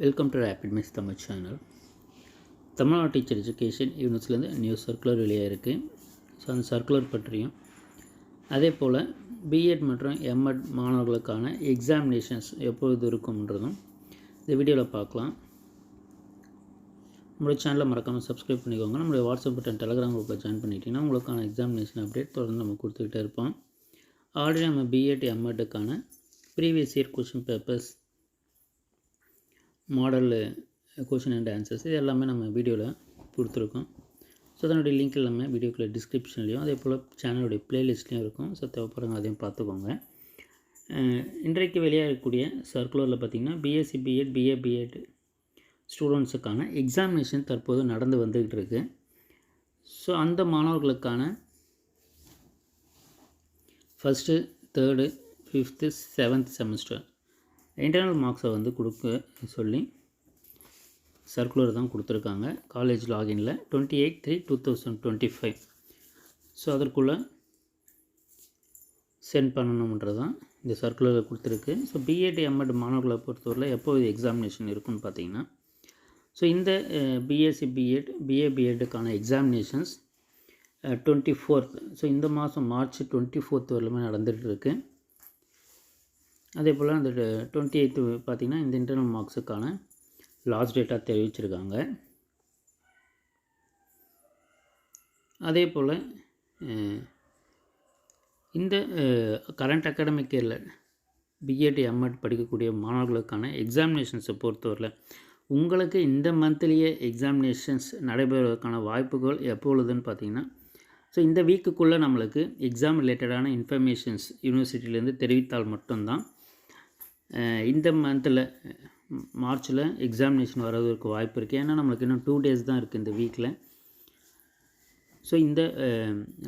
Welcome to rapid miss Tamil channel. Tamil Nadu teacher education யூனிவர்சிட்டிலேருந்து new circular வெளியாக இருக்குது. ஸோ அந்த சர்க்குலர் பற்றியும் அதே போல் பிஎட் மற்றும் எம்எட் மாணவர்களுக்கான எக்ஸாமினேஷன்ஸ் எப்பொழுது இருக்கும்ன்றதும் இந்த வீடியோவில் பார்க்கலாம். நம்மளுடைய சேனலை மறக்காமல் சப்ஸ்கிரைப் பண்ணிக்கோங்க. நம்மளுடைய வாட்ஸ்அப் பட்டன் டெலகிராம் குரூப்பில் ஜாயின் பண்ணிட்டீங்கன்னா உங்களுக்கான எக்ஸாமினேஷன் அப்டேட் தொடர்ந்து நம்ம கொடுத்துக்கிட்டே இருப்போம். ஆல்ரெடி நம்ம பிஎட் எம்எட்டுக்கான previous year question papers, model question and answers இது எல்லாமே நம்ம வீடியோவில் கொடுத்துருக்கோம். ஸோ அதனுடைய லிங்க் எல்லாமே வீடியோக்குள்ள டிஸ்கிரிப்ஷன்லேயும் அதே போல் சேனலுடைய ப்ளேலிஸ்ட்லேயும் இருக்கும். ஸோ தேவைப்படுறவங்க அதையும் பார்த்துக்கோங்க. இன்றைக்கு வெளியாக இருக்கக்கூடிய சர்க்குலரில் பார்த்திங்கன்னா பிஎஸ்சி பிஎட் பிஎட் ஸ்டூடெண்ட்ஸுக்கான எக்ஸாமினேஷன் தற்போது நடந்து வந்துக்கிட்டு இருக்குது. ஸோ அந்த மாணவர்களுக்கான first, third, 5th, 7th semester internal மார்க்ஸை வந்து கொடுக்க சொல்லி சர்க்குலர் தான் கொடுத்துருக்காங்க. காலேஜ் லாகினில் 28/3/2025 ஸோ அதற்குள்ளே சென்ட் பண்ணணுன்றது தான் இந்த சர்க்குலரில் கொடுத்துருக்கு. ஸோ பிஎட் எம்எட் மாணவர்களை பொறுத்தவரையில் எப்போ இது எக்ஸாமினேஷன் இருக்குன்னு பார்த்தீங்கன்னா, ஸோ இந்த பிஎஸ்சி பிஎட் பிஎட்டுக்கான எக்ஸாமினேஷன்ஸ் 24th, ஸோ இந்த மாதம் மார்ச் 24th வரலுமே நடந்துகிட்ருக்கு. அதே போல் அந்த 28th பார்த்திங்கன்னா இந்த இன்டர்னல் மார்க்ஸுக்கான லாஸ்ட் டேட்டாக தெரிவிச்சிருக்காங்க. அதே போல் இந்த கரண்ட் அகாடமிக் இயரில் பிஎட் எம்எட் படிக்கக்கூடிய மாணவர்களுக்கான எக்ஸாமினேஷன்ஸை பொறுத்தவரையில் உங்களுக்கு இந்த மந்த்லேயே எக்ஸாமினேஷன்ஸ் நடைபெறுவதற்கான வாய்ப்புகள் எப்பொழுதுன்னு பார்த்திங்கன்னா, ஸோ இந்த வீக்குக்குள்ளே நம்மளுக்கு எக்ஸாம் ரிலேட்டடான இன்ஃபர்மேஷன்ஸ் யூனிவர்சிட்டியிலேருந்து தெரிவித்தால் மட்டும்தான் இந்த மந்தில் மார்ச்சில் எக்ஸாமினேஷன் வர்றதுக்கு வாய்ப்பு இருக்குது. ஏன்னா நம்மளுக்கு இன்னும் 2 days தான் இருக்குது இந்த வீக்கில். ஸோ இந்த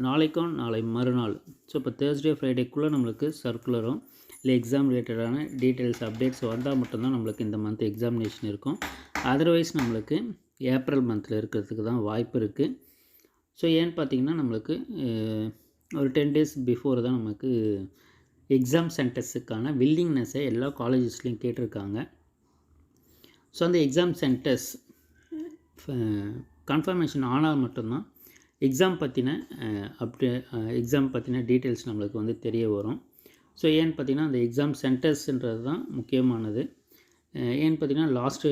நாளைக்கும் நாளை மறுநாள், ஸோ இப்போ தேர்ஸ்டே ஃப்ரைடேக்குள்ளே நம்மளுக்கு சர்க்குலரும் இல்லை எக்ஸாம் ரிலேட்டடான டீட்டெயில்ஸ் அப்டேட்ஸ் வந்தால் மட்டும்தான் நம்மளுக்கு இந்த மந்த் எக்ஸாமினேஷன் இருக்கும். அதர்வைஸ் நம்மளுக்கு ஏப்ரல் மந்தில் இருக்கிறதுக்கு தான் வாய்ப்பு இருக்குது. ஸோ ஏன்னு பார்த்திங்கன்னா நம்மளுக்கு ஒரு 10 days பிஃபோர் தான் நமக்கு எக்ஸாம் சென்டர்ஸுக்கான வில்லிங்னஸை எல்லா காலேஜஸ்லேயும் கேட்டிருக்காங்க. ஸோ அந்த எக்ஸாம் சென்டர்ஸ் கன்ஃபர்மேஷன் ஆனால் மட்டும்தான் எக்ஸாம் பற்றின டீட்டெயில்ஸ் நம்மளுக்கு வந்து தெரிய வரும். ஸோ ஏன்னு பார்த்திங்கன்னா அந்த எக்ஸாம் சென்டர்ஸ்ன்றது தான் முக்கியமானது. ஏன்னு பார்த்திங்கன்னா லாஸ்ட்டு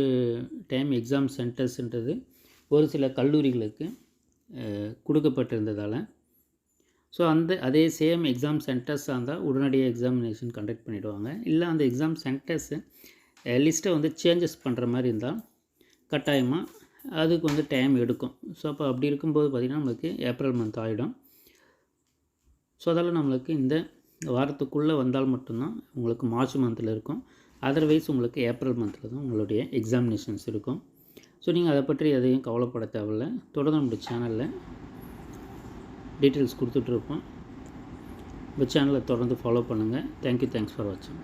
டைம் எக்ஸாம் சென்டர்ஸ்ன்றது ஒரு சில கல்லூரிகளுக்கு கொடுக்கப்பட்டிருந்ததால், ஸோ அதே சேம் எக்ஸாம் சென்டர்ஸாக இருந்தால் உடனடியாக எக்ஸாமினேஷன் கண்டக்ட் பண்ணிவிடுவாங்க. இல்லை அந்த எக்ஸாம் சென்டர்ஸு லிஸ்ட்டை வந்து சேஞ்சஸ் பண்ணுற மாதிரி இருந்தால் கட்டாயமாக அதுக்கு வந்து டைம் எடுக்கும். ஸோ அப்போ அப்படி இருக்கும்போது பார்த்திங்கன்னா நம்மளுக்கு ஏப்ரல் மந்த் ஆகிடும். ஸோ அதெல்லாம் நம்மளுக்கு இந்த வாரத்துக்குள்ளே வந்தால் மட்டும்தான் உங்களுக்கு மார்ச் மந்தில் இருக்கும். அதர்வைஸ் உங்களுக்கு ஏப்ரல் மந்தில் தான் உங்களுடைய எக்ஸாமினேஷன்ஸ் இருக்கும். ஸோ நீங்கள் அதை பற்றி எதையும் கவலைப்பட தேவையில்லை. தொடர்ந்து நம்மளுடைய சேனலில் டீட்டெயில்ஸ் கொடுத்துட்ருப்போம். இந்த சேனலை தொடர்ந்து ஃபாலோ பண்ணுங்கள். தேங்க்யூ, தேங்க்ஸ் ஃபார் வாட்சிங்.